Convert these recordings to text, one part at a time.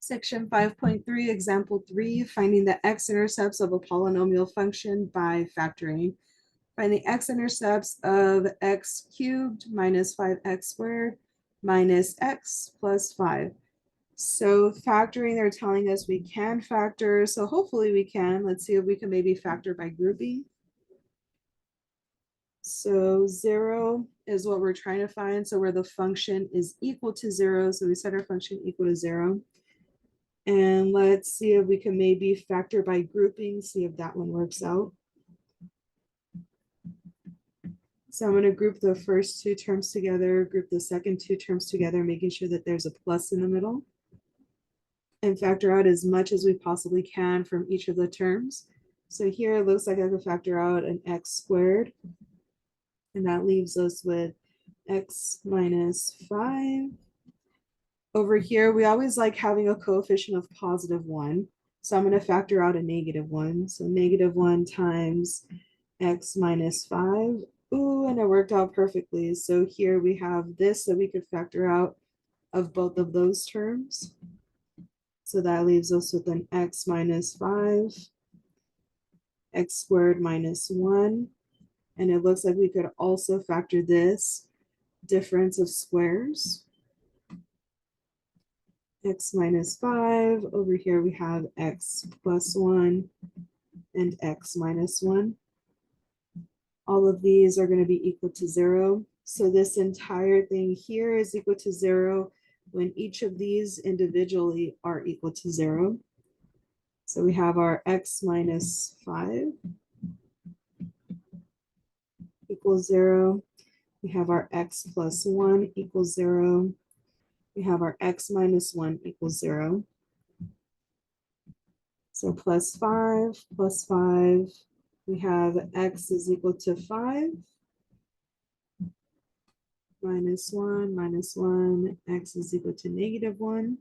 Section 5.3, example 3, finding the x-intercepts of a polynomial function by factoring. Find the x-intercepts of x cubed minus 5x squared minus x plus 5. So factoring, they're telling us we can factor. So hopefully we can. Let's see if we can maybe factor by grouping. So 0 is what we're trying to find. So where the function is equal to 0. So we set our function equal to 0. And let's see if we can maybe factor by grouping, see if that one works out. So I'm going to group the first two terms together, group the second two terms together, making sure that there's a plus in the middle, and factor out as much as we possibly can from each of the terms. So here it looks like I can factor out an x squared, and that leaves us with x minus 5. Over here, we always like having a coefficient of +1. So I'm going to factor out a -1. So -1 times x minus 5. Ooh, and it worked out perfectly. So here we have this that we could factor out of both of those terms. So that leaves us with an x minus 5, x squared minus 1. And it looks like we could also factor this difference of squares. X minus 5. Over here we have x plus 1 and x minus 1. All of these are going to be equal to 0. So this entire thing here is equal to 0 when each of these individually are equal to 0. So we have our x minus 5 equals 0. We have our x plus 1 equals 0. We have our x minus 1 equals 0. So plus 5, we have x is equal to 5. Minus 1, x is equal to -1.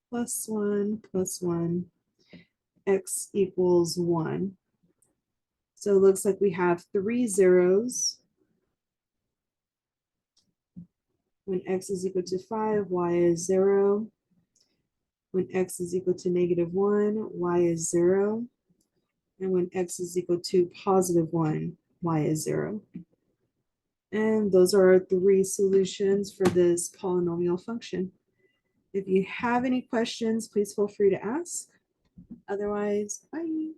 Plus 1, x equals 1. So it looks like we have 3 zeros. When x is equal to 5, y is 0. When x is equal to -1, y is 0. And when x is equal to +1, y is 0. And those are our 3 solutions for this polynomial function. If you have any questions, please feel free to ask. Otherwise, bye.